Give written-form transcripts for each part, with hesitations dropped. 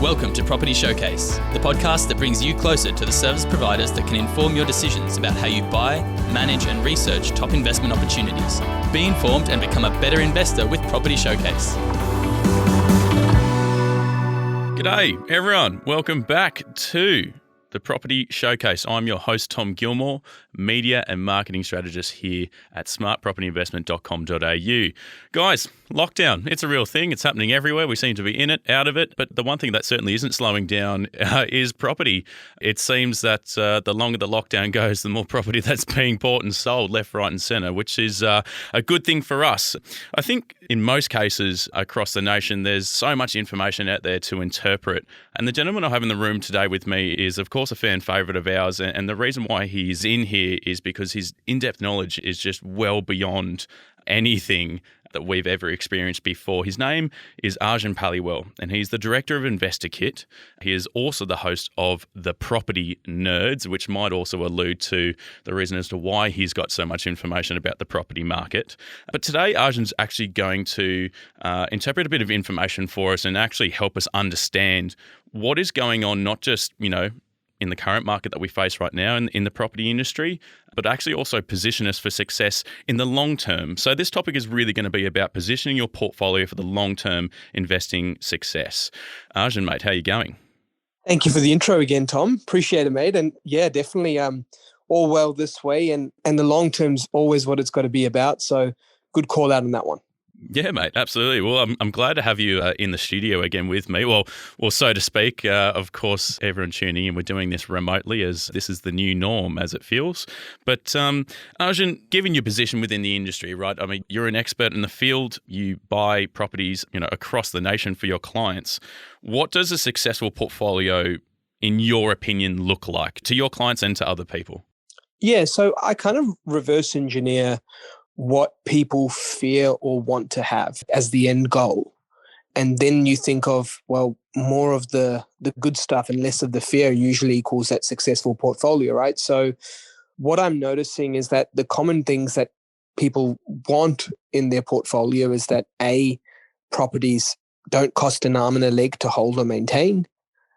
Welcome to Property Showcase, the podcast that brings you closer to the service providers that can inform your decisions about how you buy, manage and research top investment opportunities. Be informed and become a better investor with Property Showcase. G'day everyone, welcome back to the Property Showcase. I'm your host Tom Gilmore, media and marketing strategist here at smartpropertyinvestment.com.au. Guys, lockdown, it's a real thing. It's happening everywhere. We seem to be in it, out of it. But the one thing that certainly isn't slowing down is property. It seems that the longer the lockdown goes, the more property that's being bought and sold left, right and centre, which is a good thing for us. I think in most cases across the nation, there's so much information out there to interpret. And the gentleman I have in the room today with me is, of course, a fan favourite of ours. And the reason why he's in here is because his in-depth knowledge is just well beyond anything that we've ever experienced before. His name is Arjun Paliwal, and he's the director of InvestorKit. He is also the host of The Property Nerds, which might also allude to the reason as to why he's got so much information about the property market. But today, Arjun's actually going to interpret a bit of information for us and actually help us understand what is going on, not just, in the current market that we face right now in the property industry, but actually also position us for success in the long term. So this topic is really going to be about positioning your portfolio for the long-term investing success. Arjun, mate, how are you going? Thank you for the intro again, Tom. Appreciate it, mate. And yeah, definitely all well this way. And the long term's always what it's got to be about. So good call out on that one. Yeah, mate, absolutely. Well, I'm glad to have you in the studio again with me. Well, so to speak. Of course, everyone tuning in, we're doing this remotely as this is the new norm as it feels. But Arjun, given your position within the industry, right? I mean, you're an expert in the field. You buy properties, across the nation for your clients. What does a successful portfolio, in your opinion, look like to your clients and to other people? Yeah, so I kind of reverse engineer what people fear or want to have as the end goal. And then you think of, well, more of the good stuff and less of the fear usually equals that successful portfolio, right? So what I'm noticing is that the common things that people want in their portfolio is that A, properties don't cost an arm and a leg to hold or maintain.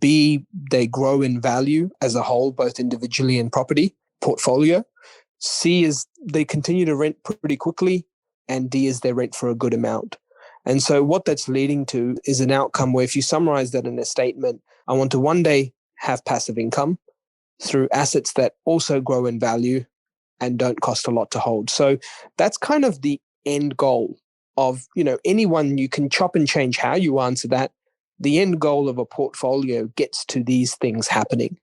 B, they grow in value as a whole, both individually and property portfolio. C is they continue to rent pretty quickly, and D is they rent for a good amount. And so what that's leading to is an outcome where if you summarize that in a statement, I want to one day have passive income through assets that also grow in value and don't cost a lot to hold. So that's kind of the end goal of, anyone. You can chop and change how you answer that. The end goal of a portfolio gets to these things happening.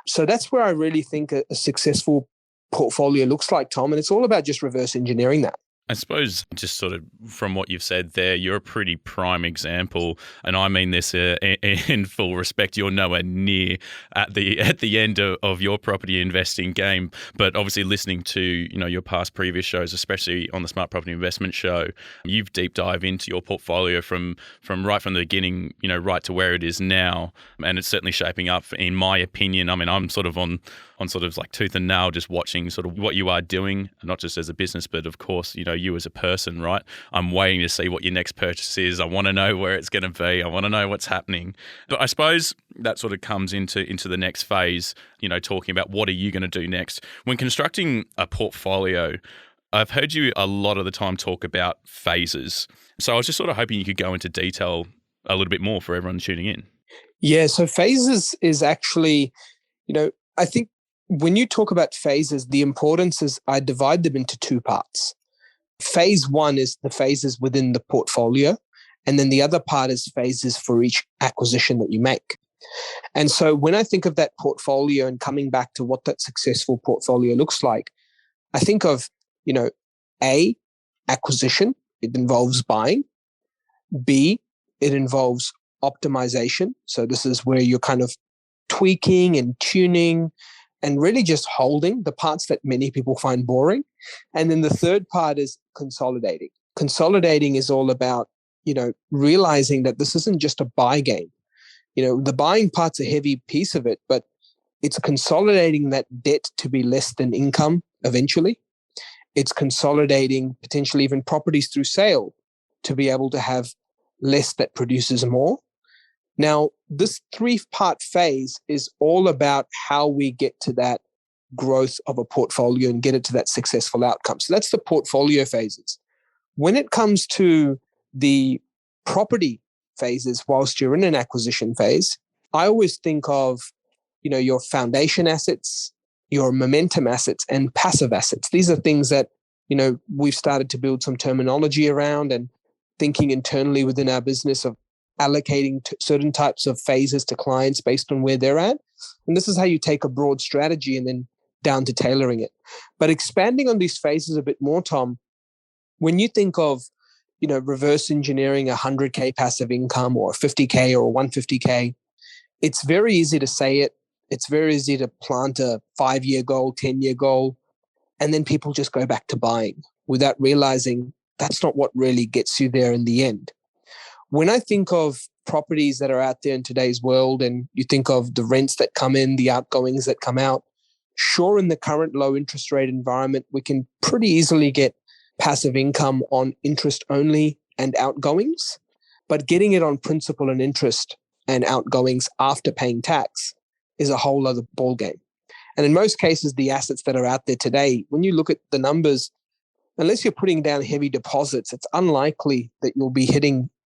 So that's where I really think a successful portfolio looks like, Tom, and it's all about just reverse engineering that. I suppose just sort of from what you've said there, you're a pretty prime example, and I mean this in full respect. You're nowhere near at the end of your property investing game, but obviously listening to your past previous shows, especially on the Smart Property Investment Show, you've deep dive into your portfolio from right from the beginning, right to where it is now, and it's certainly shaping up, in my opinion. I mean, I'm sort of on sort of like tooth and nail, just watching sort of what you are doing, not just as a business, but of course, you as a person, right? I'm waiting to see what your next purchase is. I want to know where it's going to be. I want to know what's happening. But I suppose that sort of comes into the next phase, talking about what are you going to do next. When constructing a portfolio, I've heard you a lot of the time talk about phases. So I was just sort of hoping you could go into detail a little bit more for everyone tuning in. Yeah, so phases is actually, I think when you talk about phases, the importance is I divide them into two parts. Phase one is the phases within the portfolio. And then the other part is phases for each acquisition that you make. And so when I think of that portfolio and coming back to what that successful portfolio looks like, I think of, A, acquisition. It involves buying. B, it involves optimization. So this is where you're kind of tweaking and tuning and really just holding the parts that many people find boring. And then the third part is consolidating. Consolidating is all about, realizing that this isn't just a buy game. The buying part's a heavy piece of it, but it's consolidating that debt to be less than income eventually. It's consolidating potentially even properties through sale to be able to have less that produces more. Now, this 3-part phase is all about how we get to that growth of a portfolio and get it to that successful outcome. So that's the portfolio phases. When it comes to the property phases, whilst you're in an acquisition phase, I always think of, your foundation assets, your momentum assets, and passive assets. These are things that, we've started to build some terminology around and thinking internally within our business of allocating to certain types of phases to clients based on where they're at. And this is how you take a broad strategy and then down to tailoring it. But expanding on these phases a bit more, Tom, when you think of, reverse engineering 100K passive income or 50K or 150K, it's very easy to say it. It's very easy to plant a 5-year goal, 10-year goal, and then people just go back to buying without realizing that's not what really gets you there in the end. When I think of properties that are out there in today's world, and you think of the rents that come in, the outgoings that come out, sure, in the current low interest rate environment, we can pretty easily get passive income on interest only and outgoings, but getting it on principal and interest and outgoings after paying tax is a whole other ballgame. And in most cases, the assets that are out there today, when you look at the numbers, unless you're putting down heavy deposits, it's unlikely that you'll be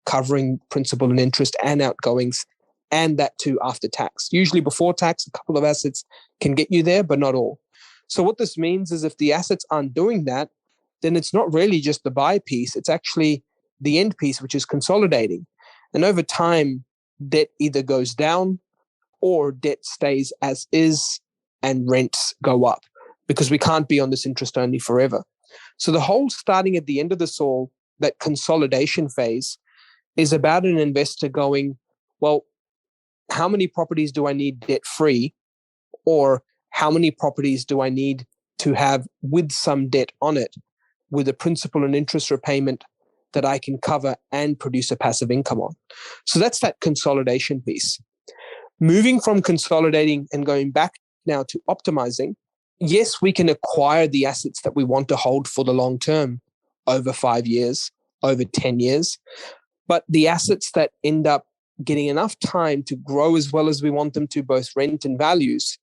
covering principal and interest and outgoings, and that too after tax. Usually before tax, a couple of assets can get you there, but not all. So what this means is if the assets aren't doing that, then it's not really just the buy piece, it's actually the end piece, which is consolidating. And over time, debt either goes down or debt stays as is and rents go up because we can't be on this interest only forever. So the whole starting at the end of this all, that consolidation phase, is about an investor going, well, how many properties do I need debt free? Or how many properties do I need to have with some debt on it, with a principal and interest repayment that I can cover and produce a passive income on? So that's that consolidation piece. Moving from consolidating and going back now to optimizing, yes, we can acquire the assets that we want to hold for the long term over 5 years, over 10 years. But the assets that end up getting enough time to grow as well as we want them to, both rent and values,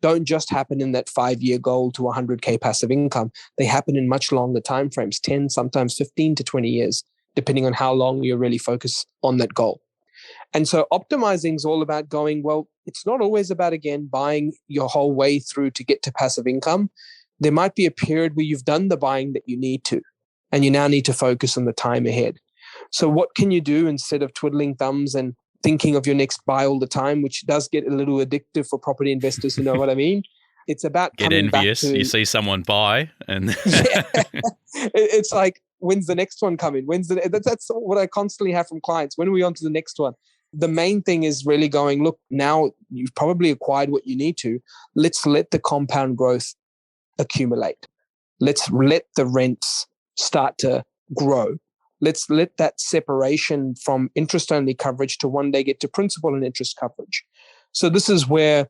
don't just happen in that 5-year goal to 100K passive income. They happen in much longer timeframes, 10, sometimes 15 to 20 years, depending on how long you're really focused on that goal. And so optimizing is all about going, well, it's not always about, again, buying your whole way through to get to passive income. There might be a period where you've done the buying that you need to, and you now need to focus on the time ahead. So what can you do instead of twiddling thumbs and thinking of your next buy all the time, which does get a little addictive for property investors who know what I mean? It's about get coming envious. Back to, you see someone buy and yeah. It's like, when's the next one coming? That's what I constantly have from clients. When are we on to the next one? The main thing is really going, look, now you've probably acquired what you need to. Let's let the compound growth accumulate. Let's let the rents start to grow. Let's let that separation from interest-only coverage to one day get to principal and interest coverage. So this is where,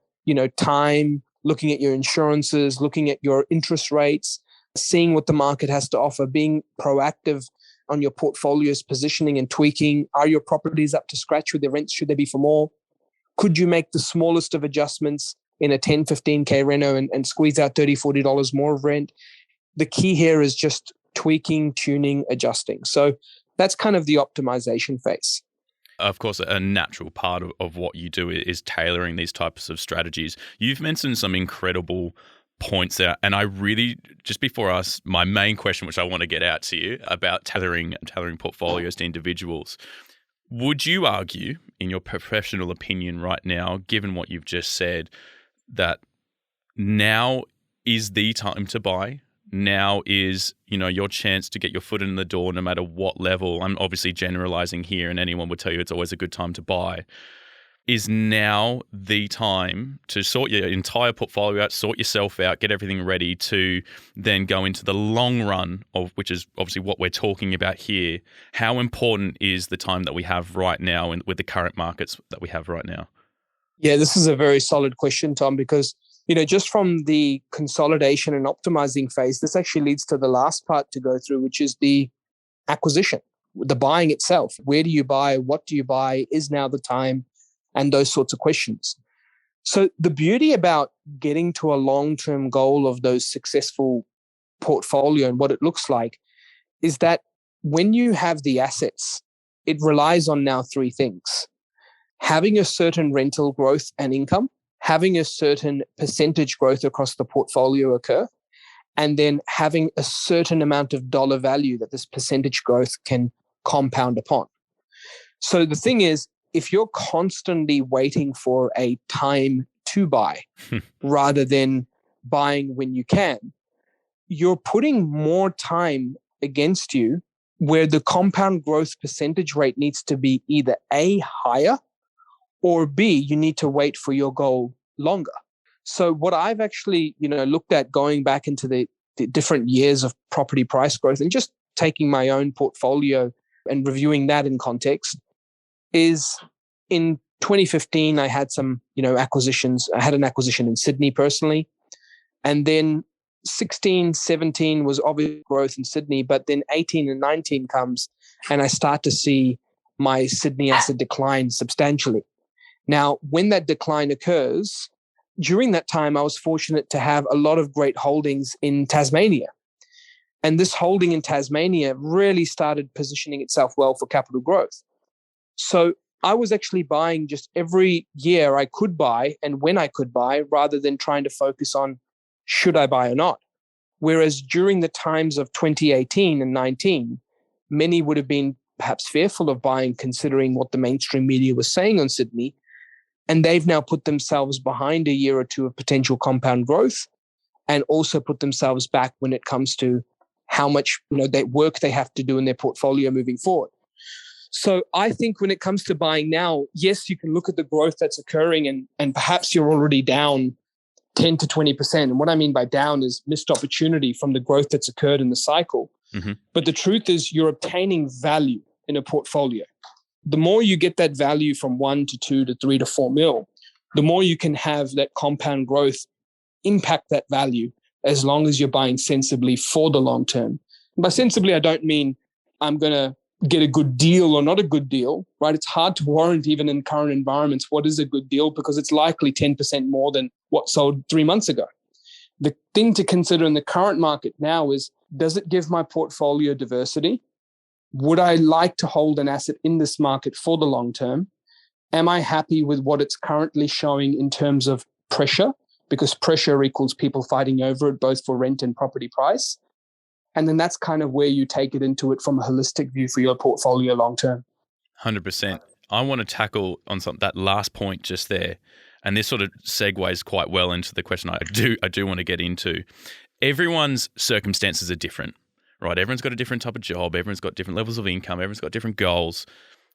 time, looking at your insurances, looking at your interest rates, seeing what the market has to offer, being proactive on your portfolio's positioning and tweaking. Are your properties up to scratch with their rents? Should they be for more? Could you make the smallest of adjustments in a 10, 15K reno and squeeze out $30, $40 more of rent? The key here is just tweaking, tuning, adjusting. So that's kind of the optimization phase. Of course, a natural part of what you do is tailoring these types of strategies. You've mentioned some incredible points there. And I really, just before us, my main question, which I want to get out to you about tailoring portfolios to individuals, would you argue, in your professional opinion right now, given what you've just said, that now is the time to buy? Now is, your chance to get your foot in the door no matter what level? I'm obviously generalizing here, and anyone would tell you it's always a good time to buy. Is now the time to sort your entire portfolio out, sort yourself out, get everything ready to then go into the long run of, which is obviously what we're talking about here. How important is the time that we have right now and with the current markets that we have right now? Yeah, this is a very solid question, Tom, because, just from the consolidation and optimizing phase, this actually leads to the last part to go through, which is the acquisition, the buying itself. Where do you buy? What do you buy? Is now the time? and those sorts of questions. So the beauty about getting to a long-term goal of those successful portfolio and what it looks like is that when you have the assets, it relies on now three things: having a certain rental growth and income, having a certain percentage growth across the portfolio occur, and then having a certain amount of dollar value that this percentage growth can compound upon. So the thing is, if you're constantly waiting for a time to buy rather than buying when you can, you're putting more time against you where the compound growth percentage rate needs to be either A, higher, or B, you need to wait for your goal longer. So what I've actually, looked at going back into the different years of property price growth and just taking my own portfolio and reviewing that in context is in 2015, I had some, acquisitions. I had an acquisition in Sydney personally. And then 16, 17 was obvious growth in Sydney, but then 18 and 19 comes and I start to see my Sydney asset decline substantially. Now, when that decline occurs, during that time, I was fortunate to have a lot of great holdings in Tasmania. And this holding in Tasmania really started positioning itself well for capital growth. So I was actually buying just every year I could buy and when I could buy, rather than trying to focus on should I buy or not. Whereas during the times of 2018 and 19, many would have been perhaps fearful of buying, considering what the mainstream media was saying on Sydney. And they've now put themselves behind a year or two of potential compound growth, and also put themselves back when it comes to how much that work they have to do in their portfolio moving forward. So I think when it comes to buying now, yes, you can look at the growth that's occurring and perhaps you're already down 10 to 20%. And what I mean by down is missed opportunity from the growth that's occurred in the cycle. Mm-hmm. But the truth is you're obtaining value in a portfolio. The more you get that value from 1 to 2 to 3 to 4 mil, the more you can have that compound growth impact that value, as long as you're buying sensibly for the long term. And by sensibly, I don't mean I'm going to get a good deal or not a good deal, right? It's hard to warrant even in current environments what is a good deal, because it's likely 10% more than what sold 3 months ago. The thing to consider in the current market now is, does it give my portfolio diversity? Would I like to hold an asset in this market for the long term? Am I happy with what it's currently showing in terms of pressure? Because pressure equals people fighting over it, both for rent and property price. And then that's kind of where you take it into it from a holistic view for your portfolio long term. 100%. I want to tackle on that last point just there. And this sort of segues quite well into the question I do want to get into. Everyone's circumstances are different, right? Everyone's got a different type of job. Everyone's got different levels of income. Everyone's got different goals.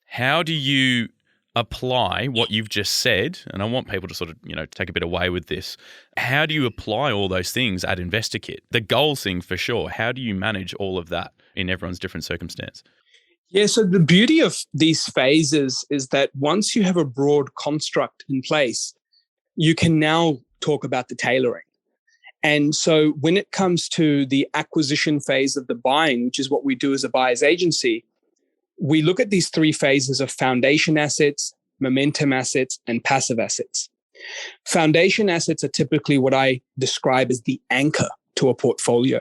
How do you apply what you've just said? And I want people to sort of, take a bit away with this. How do you apply all those things at InvestorKit? The goals thing for sure. How do you manage all of that in everyone's different circumstance? Yeah, so the beauty of these phases is that once you have a broad construct in place, you can now talk about the tailoring. And so when it comes to the acquisition phase of the buying, which is what we do as a buyer's agency, we look at these three phases of foundation assets, momentum assets, and passive assets. Foundation assets are typically what I describe as the anchor to a portfolio.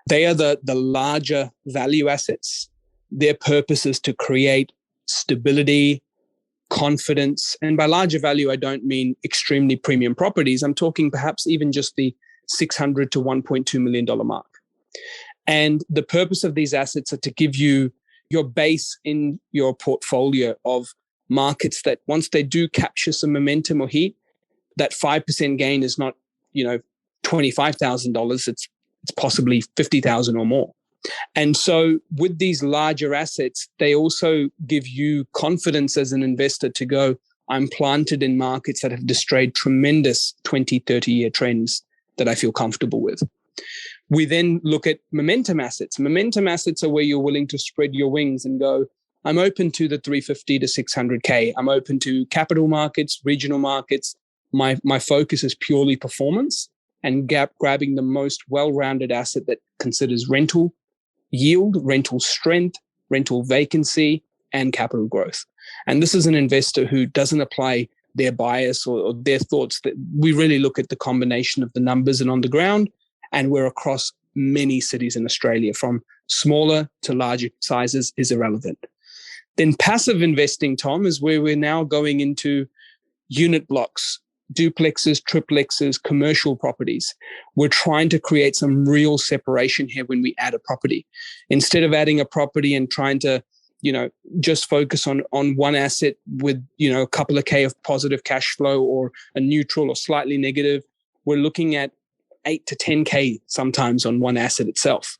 They are the larger value assets. Their purpose is to create stability, confidence. And by larger value, I don't mean extremely premium properties. I'm talking perhaps even just the $600 to $1.2 million mark. And the purpose of these assets are to give you your base in your portfolio of markets that once they do capture some momentum or heat, that 5% gain is not, $25,000. It's possibly $50,000 or more. And so with these larger assets, they also give you confidence as an investor to go, I'm planted in markets that have displayed tremendous 20, 30-year trends that I feel comfortable with. We then look at momentum assets. Momentum assets are where you're willing to spread your wings and go, I'm open to the 350 to 600K. I'm open to capital markets, regional markets. My focus is purely performance and grabbing the most well-rounded asset that considers rental yield, rental strength, rental vacancy, and capital growth. And this is an investor who doesn't apply their bias or their thoughts. That we really look at the combination of the numbers and on the ground, and we're across many cities in Australia, from smaller to larger sizes is irrelevant. Then passive investing, Tom, is where we're now going into unit blocks, duplexes, triplexes, commercial properties. We're trying to create some real separation here when we add a property. Instead of adding a property and trying to, just focus on one asset with, a couple of K of positive cash flow or a neutral or slightly negative, we're looking at 8 to 10K sometimes on one asset itself.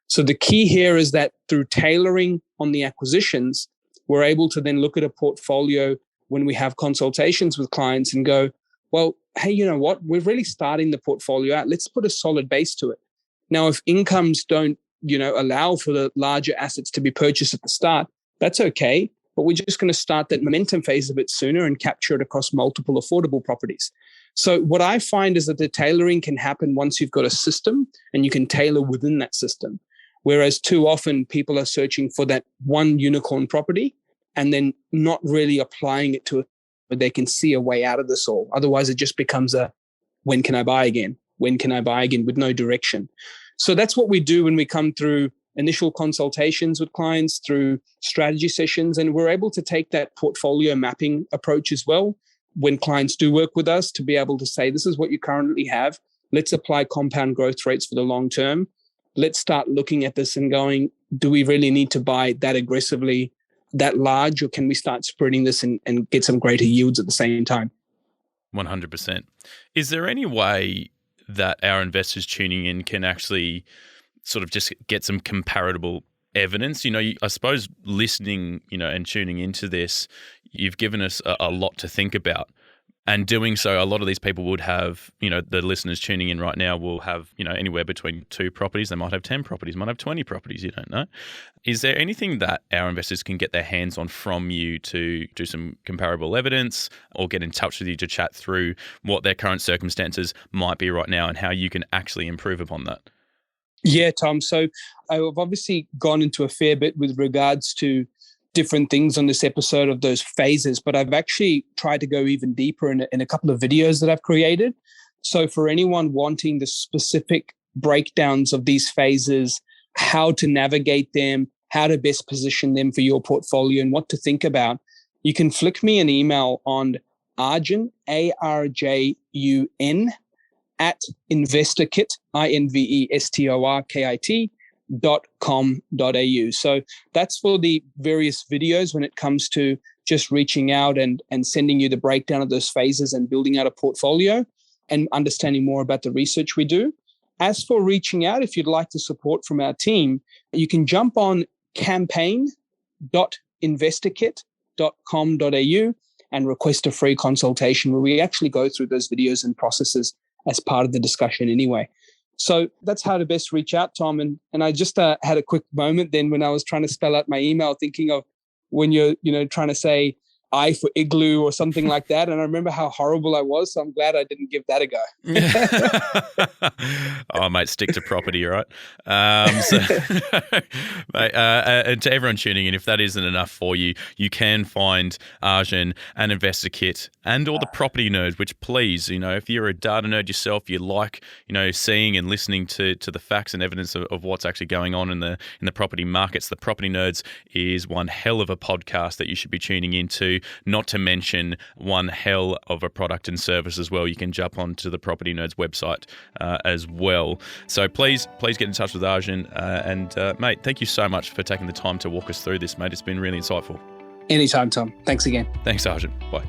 So the key here is that through tailoring on the acquisitions, we're able to then look at a portfolio when we have consultations with clients and go, well, hey, you know what? We're really starting the portfolio out. Let's put a solid base to it. Now, if incomes don't, allow for the larger assets to be purchased at the start, that's okay. But we're just going to start that momentum phase a bit sooner and capture it across multiple affordable properties. So what I find is that the tailoring can happen once you've got a system and you can tailor within that system. Whereas too often people are searching for that one unicorn property and then not really applying it to it, but they can see a way out of this all. Otherwise, it just becomes a, when can I buy again? When can I buy again, with no direction? So that's what we do when we come through initial consultations with clients, through strategy sessions, and we're able to take that portfolio mapping approach as well when clients do work with us, to be able to say, this is what you currently have. Let's apply compound growth rates for the long term. Let's start looking at this and going, do we really need to buy that aggressively, that large, or can we start spreading this and get some greater yields at the same time? 100%. Is there any way that our investors tuning in can actually sort of just get some comparable evidence? I suppose listening, and tuning into this, you've given us a lot to think about. And doing so, a lot of these people would have, the listeners tuning in right now will have, anywhere between 2 properties. They might have 10 properties, might have 20 properties. You don't know. Is there anything that our investors can get their hands on from you to do some comparable evidence, or get in touch with you to chat through what their current circumstances might be right now and how you can actually improve upon that? Yeah, Tom. So I've obviously gone into a fair bit with regards to different things on this episode of those phases, but I've actually tried to go even deeper in a couple of videos that I've created. So for anyone wanting the specific breakdowns of these phases, how to navigate them, how to best position them for your portfolio and what to think about, you can flick me an email on Arjun, ARJUN, at investorkit, investorkit.com.au. So that's for the various videos when it comes to just reaching out and sending you the breakdown of those phases and building out a portfolio and understanding more about the research we do. As for reaching out, if you'd like to support from our team, you can jump on campaign.investorkit.com.au and request a free consultation where we actually go through those videos and processes as part of the discussion anyway. So that's how to best reach out, Tom. And I just had a quick moment then when I was trying to spell out my email, thinking of when you're, trying to say I for igloo or something like that. And I remember how horrible I was. So I'm glad I didn't give that a go. Oh, mate, stick to property, right? Mate, and to everyone tuning in, if that isn't enough for you, you can find Arjun and Investor Kit and all the property nerds, which please, if you're a data nerd yourself, you like, seeing and listening to the facts and evidence of what's actually going on in the property markets. The Property Nerds is one hell of a podcast that you should be tuning into. Not to mention one hell of a product and service as well. You can jump onto the Property Nerds website as well. So please get in touch with Arjun. Mate, thank you so much for taking the time to walk us through this, mate. It's been really insightful. Anytime, Tom. Thanks again. Thanks, Arjun. Bye.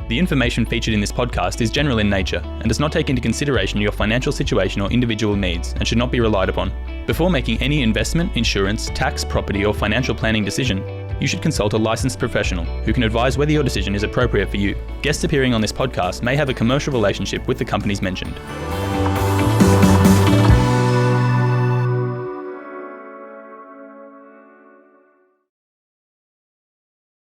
The information featured in this podcast is general in nature and does not take into consideration your financial situation or individual needs and should not be relied upon. Before making any investment, insurance, tax, property, or financial planning decision, you should consult a licensed professional who can advise whether your decision is appropriate for you. Guests appearing on this podcast may have a commercial relationship with the companies mentioned.